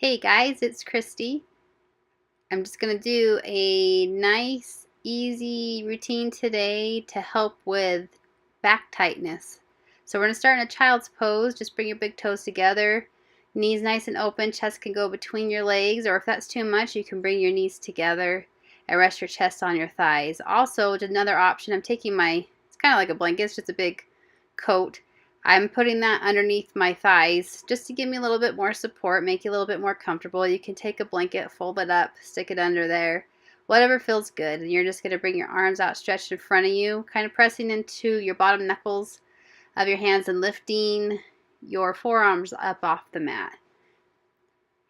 Hey guys, it's Christy. I'm just going to do a nice, easy routine today to help with back tightness. So we're going to start in a child's pose. Just bring your big toes together, knees nice and open, chest can go between your legs, or if that's too much, you can bring your knees together and rest your chest on your thighs. Also, another option, I'm taking it's kind of like a blanket, it's just a big coat. I'm putting that underneath my thighs just to give me a little bit more support, make you a little bit more comfortable. You can take a blanket, fold it up, stick it under there, whatever feels good. And you're just going to bring your arms outstretched in front of you, kind of pressing into your bottom knuckles of your hands and lifting your forearms up off the mat.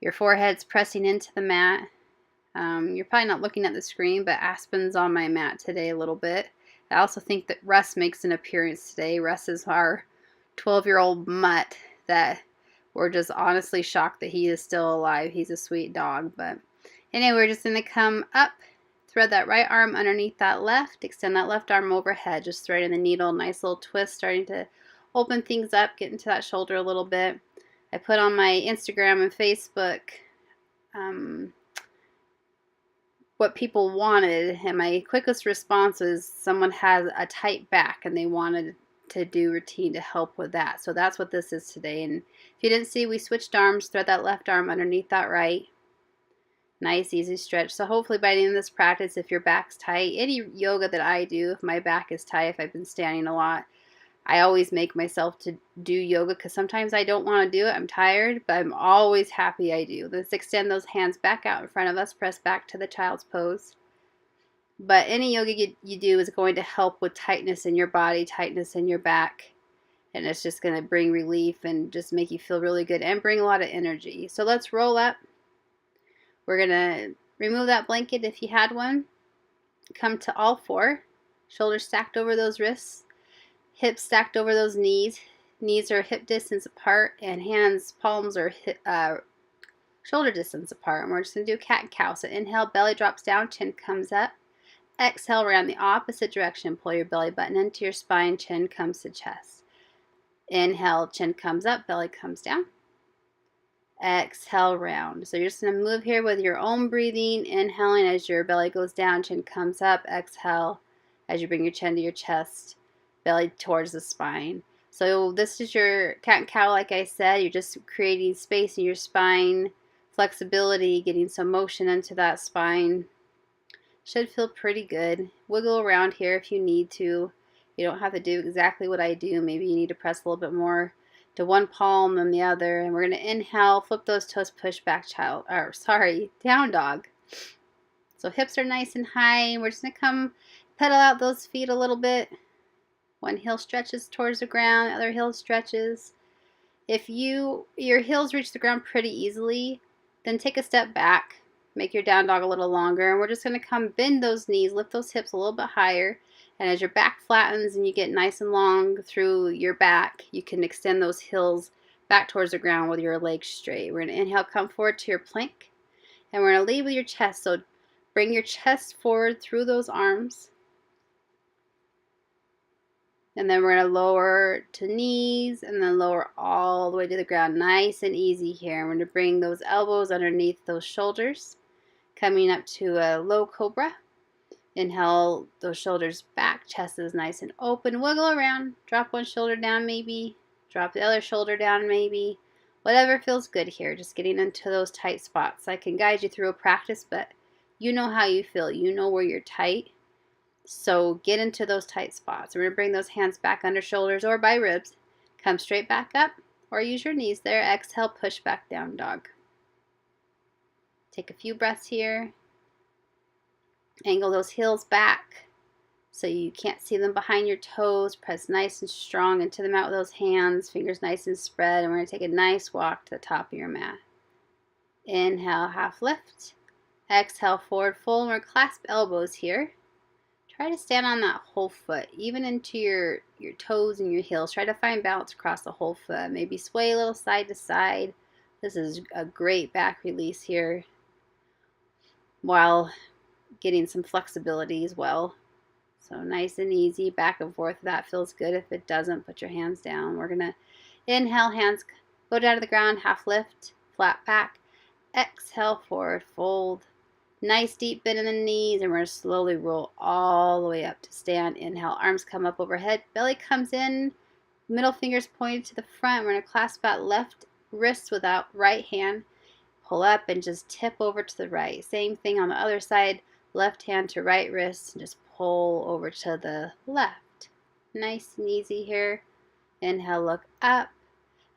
Your forehead's pressing into the mat. You're probably not looking at the screen, but Aspen's on my mat today a little bit. I also think that Russ makes an appearance today. Russ is our 12-year-old mutt that we're just honestly shocked that he is still alive. He's a sweet dog. But anyway, we're just going to come up, thread that right arm underneath that left, extend that left arm overhead, just threading the needle, nice little twist, starting to open things up, get into that shoulder a little bit. I put on my Instagram and Facebook what people wanted, and my quickest response was someone has a tight back and they wanted to do routine to help with that. So that's what this is today. And if you didn't see, we switched arms. Thread that left arm underneath that right. Nice, easy stretch. So hopefully by the end of this practice, if your back's tight, any yoga that I do, if my back is tight, if I've been standing a lot, I always make myself to do yoga because sometimes I don't want to do it. I'm tired, but I'm always happy I do. Let's extend those hands back out in front of us. Press back to the child's pose. But any yoga you do is going to help with tightness in your body, tightness in your back. And it's just going to bring relief and just make you feel really good and bring a lot of energy. So let's roll up. We're going to remove that blanket if you had one. Come to all four. Shoulders stacked over those wrists. Hips stacked over those knees. Knees are hip distance apart and hands, palms are shoulder distance apart. And we're just going to do cat and cow. So inhale, belly drops down, chin comes up. Exhale, around the opposite direction. Pull your belly button into your spine, chin comes to chest. Inhale, chin comes up, belly comes down. Exhale, round. So you're just going to move here with your own breathing, inhaling as your belly goes down, chin comes up. Exhale as you bring your chin to your chest, belly towards the spine. So this is your cat and cow, like I said. You're just creating space in your spine, flexibility, getting some motion into that spine. Should feel pretty good. Wiggle around here if you need to. You don't have to do exactly what I do. Maybe you need to press a little bit more to one palm than the other. And we're going to inhale, flip those toes, push back down dog. So hips are nice and high. And we're just going to come pedal out those feet a little bit. One heel stretches towards the ground, other heel stretches. If your heels reach the ground pretty easily, then take a step back. Make your down dog a little longer, and we're just going to come bend those knees, lift those hips a little bit higher, and as your back flattens and you get nice and long through your back, you can extend those heels back towards the ground with your legs straight. We're going to inhale, come forward to your plank, and we're going to lead with your chest, so bring your chest forward through those arms, and then we're going to lower to knees and then lower all the way to the ground. Nice and easy here. We're going to bring those elbows underneath those shoulders. Coming up to a low cobra. Inhale those shoulders back. Chest is nice and open. Wiggle around. Drop one shoulder down maybe. Drop the other shoulder down maybe. Whatever feels good here. Just getting into those tight spots. I can guide you through a practice, but you know how you feel. You know where you're tight. So get into those tight spots. We're going to bring those hands back under shoulders or by ribs. Come straight back up or use your knees there. Exhale, push back down dog. Take a few breaths here. Angle those heels back so you can't see them behind your toes. Press nice and strong into the mat with those hands. Fingers nice and spread. And we're going to take a nice walk to the top of your mat. Inhale, half lift. Exhale, forward fold. We're going to clasp elbows here. Try to stand on that whole foot, even into your toes and your heels. Try to find balance across the whole foot. Maybe sway a little side to side. This is a great back release here while getting some flexibility as well. So nice and easy, back and forth. That feels good. If it doesn't, put your hands down. We're going to inhale, hands go down to the ground, half lift, flat back. Exhale, forward fold. Nice deep bend in the knees, and we're going to slowly roll all the way up to stand. Inhale, arms come up overhead, belly comes in, middle fingers pointed to the front. We're going to clasp that left wrist with that right hand. Pull up and just tip over to the right. Same thing on the other side, left hand to right wrist, and just pull over to the left. Nice and easy here. Inhale, look up.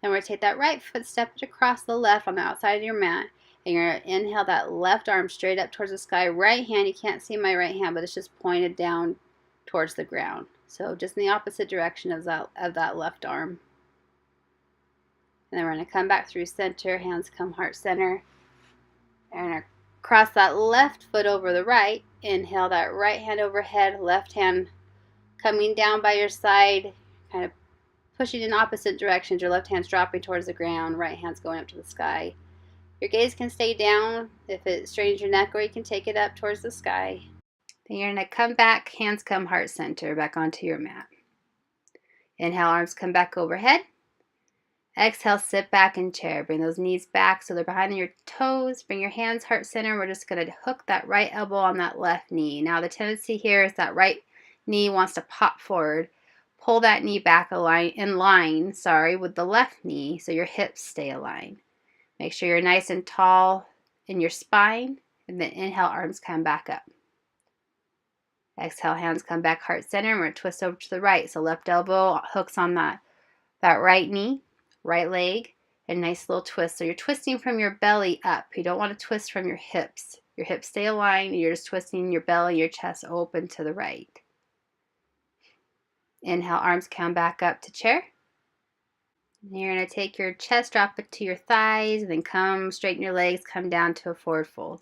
Then we're going to take that right foot, step it across the left on the outside of your mat. And you're going to inhale that left arm straight up towards the sky. Right hand, you can't see my right hand, but it's just pointed down towards the ground. So just in the opposite direction of that left arm. And then we're going to come back through center, hands come heart center. And we're going to cross that left foot over the right. Inhale that right hand overhead, left hand coming down by your side, kind of pushing in opposite directions. Your left hand's dropping towards the ground, right hand's going up to the sky. Your gaze can stay down if it strains your neck, or you can take it up towards the sky. Then you're going to come back, hands come heart center, back onto your mat. Inhale, arms come back overhead. Exhale, sit back in chair. Bring those knees back so they're behind your toes. Bring your hands heart center. We're just going to hook that right elbow on that left knee. Now the tendency here is that right knee wants to pop forward. Pull that knee back in line with the left knee so your hips stay aligned. Make sure you're nice and tall in your spine, and then inhale, arms come back up. Exhale, hands come back heart center, and we're going to twist over to the right. So left elbow hooks on that right knee, right leg, and nice little twist. So you're twisting from your belly up. You don't want to twist from your hips. Your hips stay aligned. You're just twisting your belly, your chest open to the right. Inhale, arms come back up to chair. And you're going to take your chest, drop it to your thighs, and then come straighten your legs, come down to a forward fold.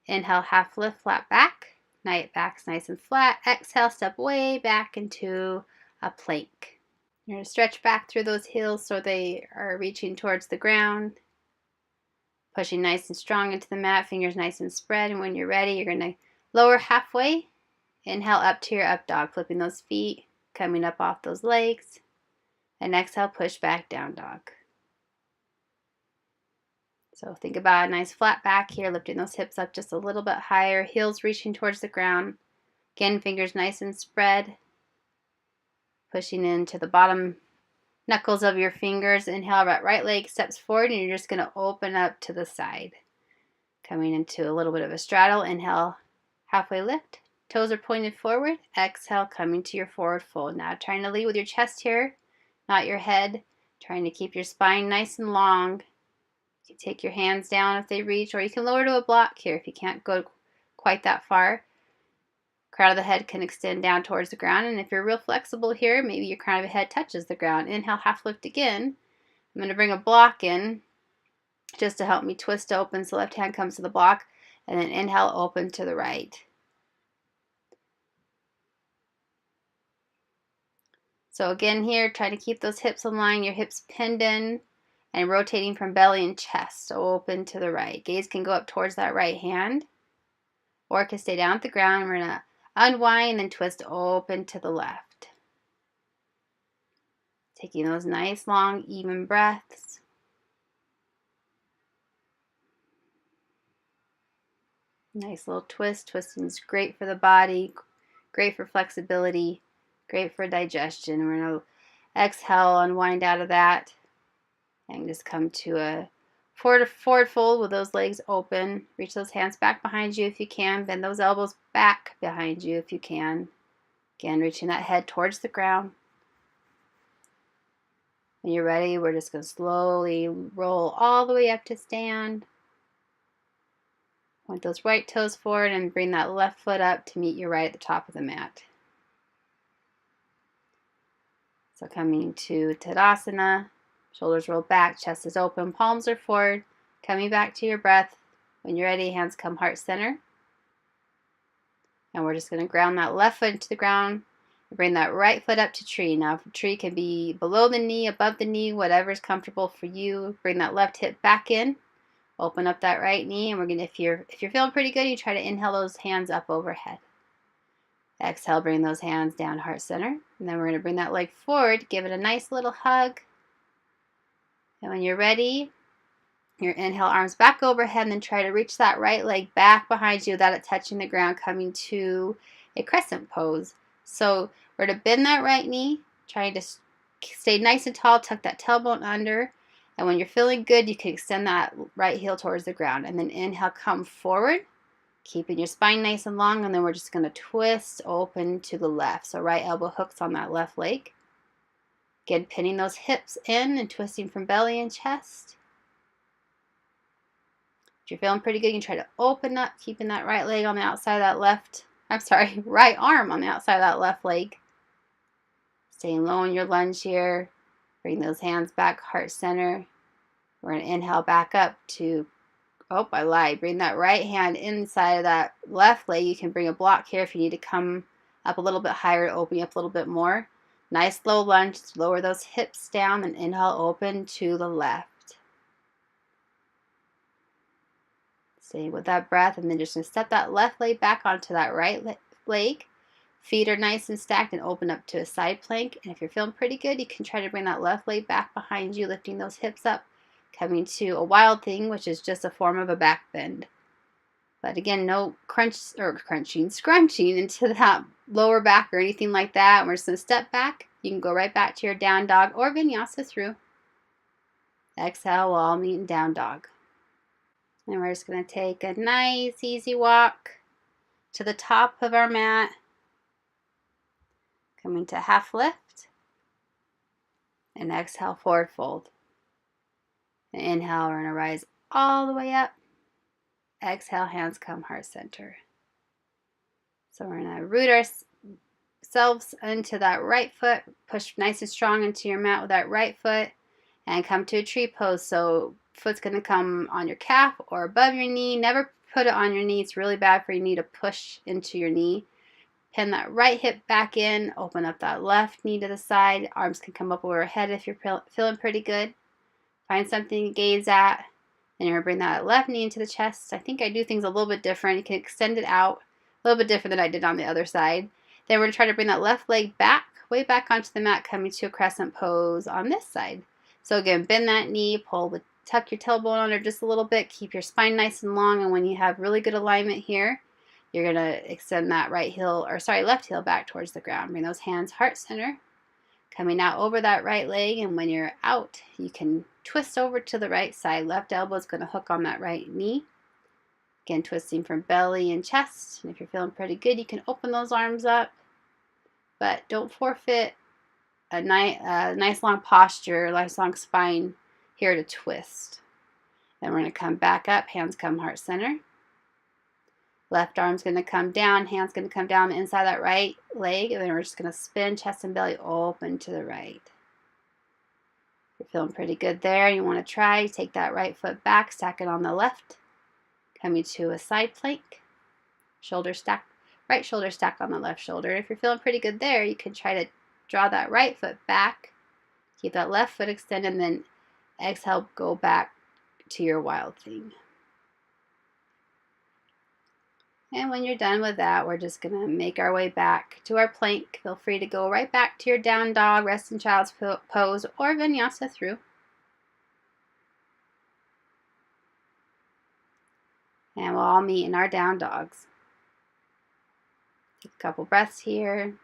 Inhale, half lift, flat back. Back's nice and flat. Exhale, step way back into a plank. You're going to stretch back through those heels so they are reaching towards the ground. Pushing nice and strong into the mat, fingers nice and spread. And when you're ready, you're going to lower halfway. Inhale up to your up dog, flipping those feet, coming up off those legs. And exhale, push back, down dog. So think about a nice flat back here, lifting those hips up just a little bit higher, heels reaching towards the ground. Again, fingers nice and spread. Pushing into the bottom knuckles of your fingers. Inhale, right leg steps forward, and you're just going to open up to the side. Coming into a little bit of a straddle. Inhale, halfway lift. Toes are pointed forward. Exhale, coming to your forward fold. Now trying to lead with your chest here, not your head. Trying to keep your spine nice and long. You can take your hands down if they reach, or you can lower to a block here if you can't go quite that far. Crown of the head can extend down towards the ground, and if you're real flexible here, maybe your crown of the head touches the ground. Inhale, half lift again. I'm going to bring a block in just to help me twist open, so left hand comes to the block, and then inhale, open to the right. So again here, try to keep those hips in line, your hips pinned in, and rotating from belly and chest, so open to the right. Gaze can go up towards that right hand, or it can stay down at the ground. We're going to unwind and then twist open to the left. Taking those nice, long, even breaths. Nice little twist. Twisting is great for the body, great for flexibility, great for digestion. We're going to exhale, unwind out of that, and just come to a forward fold with those legs open. Reach those hands back behind you if you can. Bend those elbows back behind you if you can. Again, reaching that head towards the ground. When you're ready, we're just going to slowly roll all the way up to stand. Point those right toes forward and bring that left foot up to meet you right at the top of the mat. So coming to Tadasana. Shoulders roll back, chest is open, palms are forward. Coming back to your breath. When you're ready, hands come heart center. And we're just going to ground that left foot into the ground. And bring that right foot up to tree. Now, tree can be below the knee, above the knee, whatever is comfortable for you. Bring that left hip back in. Open up that right knee, and we're going to, if you're feeling pretty good, you try to inhale those hands up overhead. Exhale, bring those hands down heart center. And then we're going to bring that leg forward, give it a nice little hug. And when you're ready, Your inhale, arms back overhead, and then try to reach that right leg back behind you without it touching the ground, coming to a crescent pose. So we're to bend that right knee, trying to stay nice and tall, tuck that tailbone under, and when you're feeling good, you can extend that right heel towards the ground, and then inhale, come forward, keeping your spine nice and long, and then we're just going to twist open to the left. So right elbow hooks on that left leg. Again, pinning those hips in and twisting from belly and chest. If you're feeling pretty good, you can try to open up, keeping that right leg on the outside of that right arm on the outside of that left leg. Staying low in your lunge here. Bring those hands back, heart center. We're going to inhale back up to, oh, I lied. Bring that right hand inside of that left leg. You can bring a block here if you need to come up a little bit higher to open you up a little bit more. Nice low lunge. Lower those hips down and inhale, open to the left. Stay with that breath, and then just going to step that left leg back onto that right leg. Feet are nice and stacked and open up to a side plank. And if you're feeling pretty good, you can try to bring that left leg back behind you, lifting those hips up, coming to a wild thing, which is just a form of a back bend. But again, no scrunching into that lower back or anything like that. We're just going to step back. You can go right back to your down dog or vinyasa through. Exhale, we'll all meet in down dog. And we're just going to take a nice, easy walk to the top of our mat. Coming to half lift. And exhale, forward fold. And inhale, we're going to rise all the way up. Exhale, hands come heart center. So we're going to root ourselves into that right foot. Push nice and strong into your mat with that right foot. And come to a tree pose. So foot's going to come on your calf or above your knee. Never put it on your knee. It's really bad for your knee to push into your knee. Pin that right hip back in. Open up that left knee to the side. Arms can come up overhead if you're feeling pretty good. Find something to gaze at. And you're going to bring that left knee into the chest. I think I do things a little bit different. You can extend it out a little bit different than I did on the other side. Then we're going to try to bring that left leg back, way back onto the mat, coming to a crescent pose on this side. So again, bend that knee, tuck your tailbone under just a little bit, keep your spine nice and long, and when you have really good alignment here, you're going to extend that left heel back towards the ground. Bring those hands heart center, coming out over that right leg, and when you're out, you can twist over to the right side. Left elbow is going to hook on that right knee. Again, twisting from belly and chest, and if you're feeling pretty good, you can open those arms up, but don't forfeit a nice long posture, nice long spine here to twist. Then we're going to come back up, hands come heart center. Left arm's going to come down, hands going to come down the inside of that right leg, and then we're just going to spin chest and belly open to the right. If you're feeling pretty good there, you want to try, take that right foot back, stack it on the left, coming to a side plank, shoulder stack, right shoulder stack on the left shoulder. If you're feeling pretty good there, you can try to draw that right foot back, keep that left foot extended, and then exhale, go back to your wild thing. And when you're done with that, we're just going to make our way back to our plank. Feel free to go right back to your down dog, rest in child's pose, or vinyasa through. And we'll all meet in our down dogs. Take a couple breaths here. You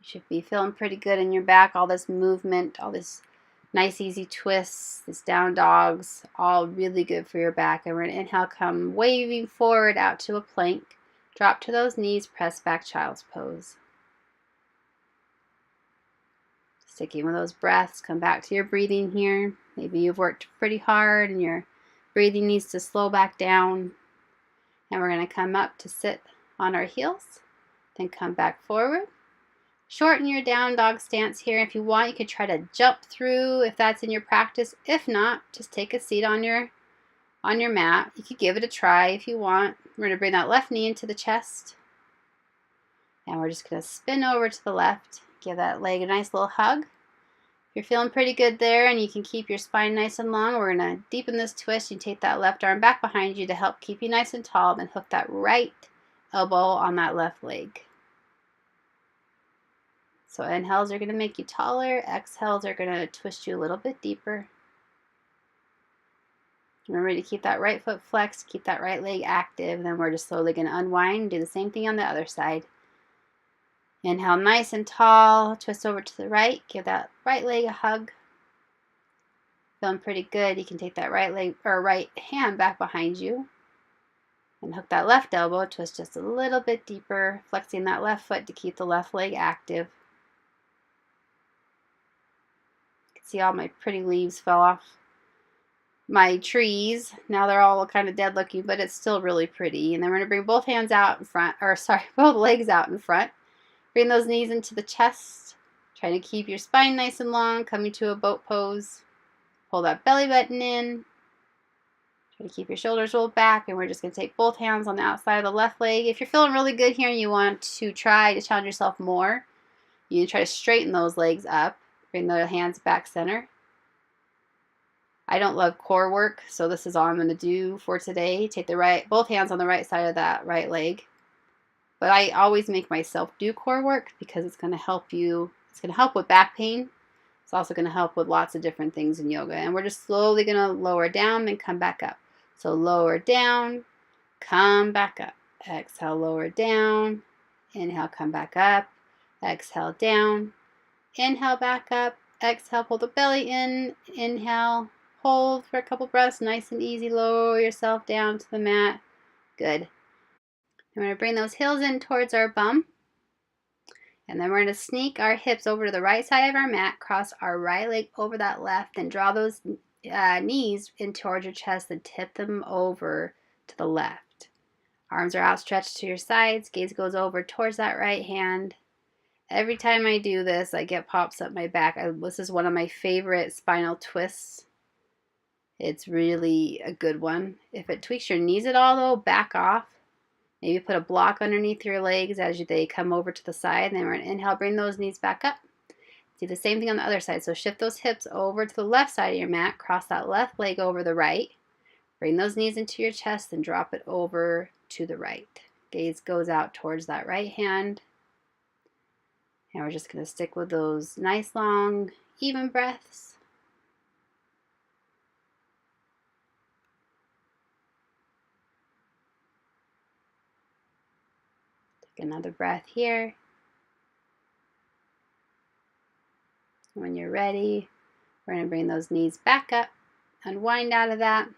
should be feeling pretty good in your back. All this movement, all this nice easy twists, this down dogs, all really good for your back. And we're going to inhale, come waving forward out to a plank. Drop to those knees, press back child's pose. Sticking with those breaths, come back to your breathing here. Maybe you've worked pretty hard and your breathing needs to slow back down. And we're going to come up to sit on our heels, then come back forward. Shorten your down dog stance here. If you want, you could try to jump through if that's in your practice. If not, just take a seat on your mat. You could give it a try if you want. We're going to bring that left knee into the chest. And we're just going to spin over to the left. Give that leg a nice little hug. If you're feeling pretty good there and you can keep your spine nice and long, we're going to deepen this twist. You take that left arm back behind you to help keep you nice and tall. Then hook that right elbow on that left leg. So inhales are going to make you taller. Exhales are going to twist you a little bit deeper. Remember to keep that right foot flexed, keep that right leg active. Then we're just slowly going to unwind and do the same thing on the other side. Inhale nice and tall, twist over to the right, give that right leg a hug. Feeling pretty good. You can take that right leg or right hand back behind you and hook that left elbow, twist just a little bit deeper, flexing that left foot to keep the left leg active. You can see all my pretty leaves fell off my trees. Now they're all kind of dead looking, but it's still really pretty. And then we're going to bring both hands out in front, or sorry, both legs out in front. Bring those knees into the chest. Trying to keep your spine nice and long, coming to a boat pose. Pull that belly button in. Try to keep your shoulders rolled back, and we're just going to take both hands on the outside of the left leg. If you're feeling really good here and you want to try to challenge yourself more, you need to try to straighten those legs up. Bring the hands back center. I don't love core work, so this is all I'm going to do for today. Take both hands on the right side of that right leg. But I always make myself do core work because it's going to help you. It's going to help with back pain. It's also going to help with lots of different things in yoga. And we're just slowly going to lower down and come back up. So lower down, come back up. Exhale, lower down. Inhale, come back up. Exhale, down. Inhale, back up. Exhale, pull the belly in. Inhale, hold for a couple breaths. Nice and easy. Lower yourself down to the mat. Good. I'm going to bring those heels in towards our bum. And then we're going to sneak our hips over to the right side of our mat, cross our right leg over that left, and draw those knees in towards your chest and tip them over to the left. Arms are outstretched to your sides. Gaze goes over towards that right hand. Every time I do this, I get pops up my back. This is one of my favorite spinal twists. It's really a good one. If it tweaks your knees at all, though, back off. Maybe put a block underneath your legs as they come over to the side. And then we're going to inhale, bring those knees back up. Do the same thing on the other side. So shift those hips over to the left side of your mat. Cross that left leg over the right. Bring those knees into your chest and drop it over to the right. Gaze goes out towards that right hand. And we're just going to stick with those nice, long, even breaths. Take another breath here. When you're ready, we're going to bring those knees back up, unwind out of that.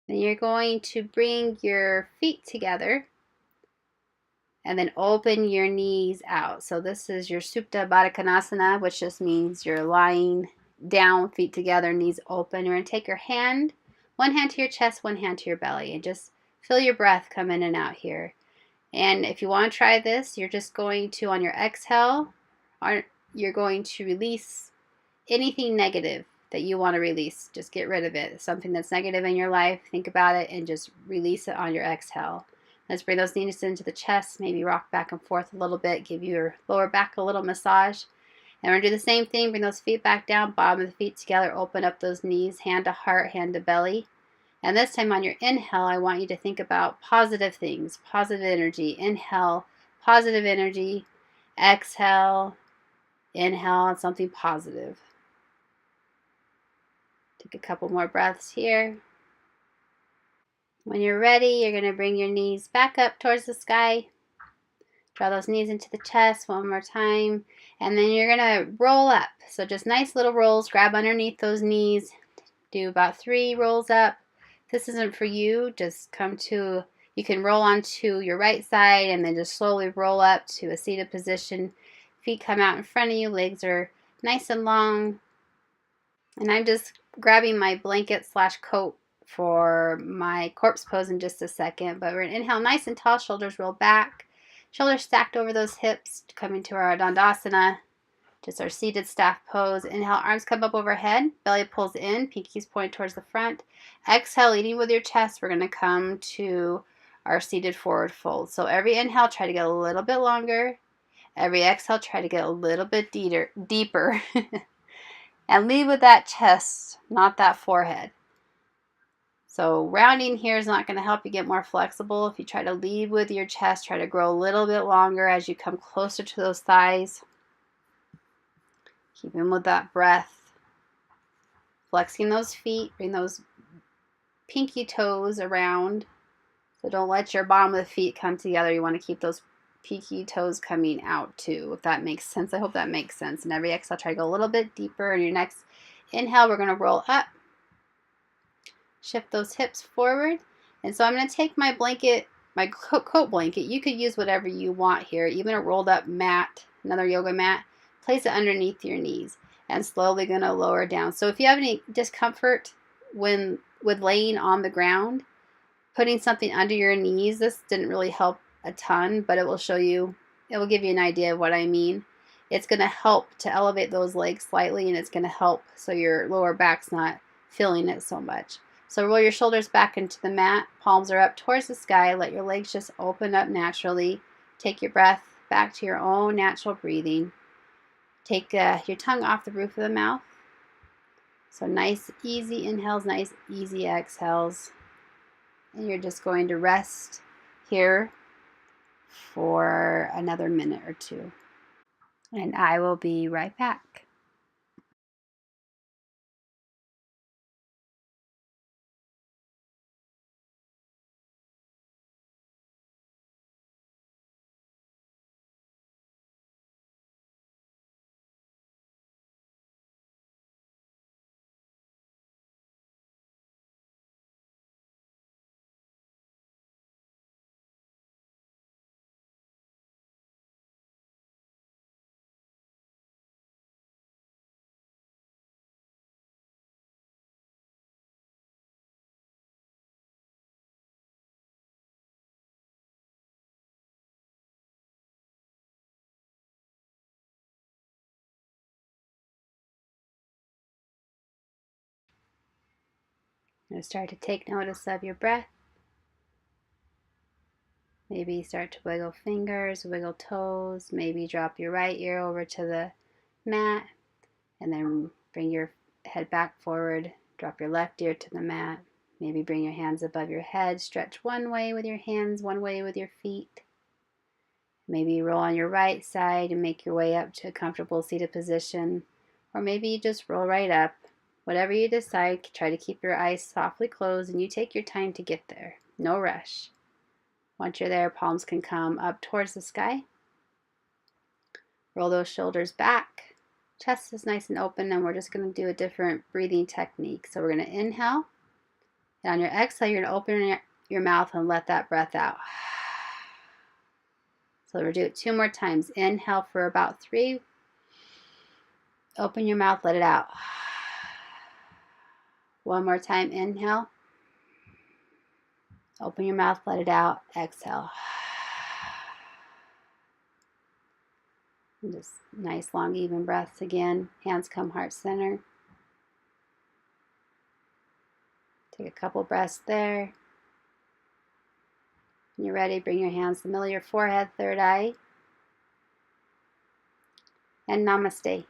Then you're going to bring your feet together and then open your knees out. So this is your Supta Baddha Konasana, which just means you're lying down, feet together, knees open. You're going to take your hand, one hand to your chest, one hand to your belly, and just feel your breath come in and out here. And if you want to try this, you're just going to, on your exhale, you're going to release anything negative that you want to release. Just get rid of it. Something that's negative in your life, think about it and just release it on your exhale. Let's bring those knees into the chest, maybe rock back and forth a little bit, give your lower back a little massage. And we're going to do the same thing, bring those feet back down, bottom of the feet together, open up those knees, hand to heart, hand to belly. And this time on your inhale, I want you to think about positive things, positive energy. Inhale, positive energy. Exhale, inhale on something positive. Take a couple more breaths here. When you're ready, you're going to bring your knees back up towards the sky. Draw those knees into the chest one more time. And then you're going to roll up. So just nice little rolls. Grab underneath those knees. Do about 3 rolls up. This isn't for you. Just you can roll onto your right side and then just slowly roll up to a seated position. Feet come out in front of you. Legs are nice and long. And I'm just grabbing my blanket / coat for my corpse pose in just a second. But we're going to inhale nice and tall, shoulders roll back. Shoulders stacked over those hips, coming to our Dandasana, just our seated staff pose. Inhale, arms come up overhead, belly pulls in, pinkies point towards the front. Exhale, leading with your chest, we're going to come to our seated forward fold. So every inhale, try to get a little bit longer. Every exhale, try to get a little bit deeper. And lead with that chest, not that forehead. So rounding here is not going to help you get more flexible. If you try to lead with your chest, try to grow a little bit longer as you come closer to those thighs. Keep in with that breath. Flexing those feet, bring those pinky toes around. So don't let your bottom of the feet come together. You want to keep those pinky toes coming out too, if that makes sense. I hope that makes sense. And every exhale, try to go a little bit deeper. And your next inhale, we're going to roll up. Shift those hips forward. And so I'm going to take my blanket, my coat blanket. You could use whatever you want here, even a rolled up mat, another yoga mat. Place it underneath your knees and slowly going to lower down. So if you have any discomfort with laying on the ground, putting something under your knees, this didn't really help a ton, but it will show you, it will give you an idea of what I mean. It's going to help to elevate those legs slightly, and it's going to help so your lower back's not feeling it so much. So roll your shoulders back into the mat, palms are up towards the sky, let your legs just open up naturally. Take your breath back to your own natural breathing. Take your tongue off the roof of the mouth. So nice, easy inhales, nice, easy exhales. And you're just going to rest here for another minute or two. And I will be right back. Now start to take notice of your breath. Maybe start to wiggle fingers, wiggle toes. Maybe drop your right ear over to the mat and then bring your head back forward. Drop your left ear to the mat. Maybe bring your hands above your head. Stretch one way with your hands, one way with your feet. Maybe roll on your right side and make your way up to a comfortable seated position. Or maybe you just roll right up. Whatever you decide, try to keep your eyes softly closed and you take your time to get there. No rush. Once you're there, palms can come up towards the sky. Roll those shoulders back. Chest is nice and open, and we're just going to do a different breathing technique. So we're going to inhale. And on your exhale, you're going to open your mouth and let that breath out. So we'll do it 2 more times. Inhale for about 3. Open your mouth, let it out. 1 more time, inhale. Open your mouth, let it out. Exhale. And just nice, long, even breaths again. Hands come heart center. Take a couple breaths there. When you're ready, bring your hands to the middle of your forehead, third eye. And namaste.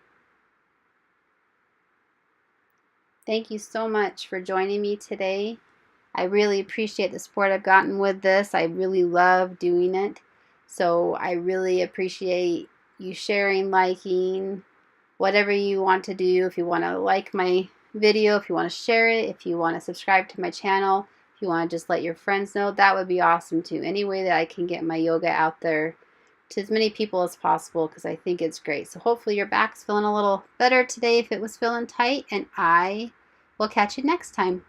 Thank you so much for joining me today. I really appreciate the support I've gotten with this. I really love doing it. So I really appreciate you sharing, liking, whatever you want to do. If you want to like my video, if you want to share it, if you want to subscribe to my channel, if you want to just let your friends know, that would be awesome too. Any way that I can get my yoga out there to as many people as possible, because I think it's great. So hopefully your back's feeling a little better today if it was feeling tight, and I will catch you next time.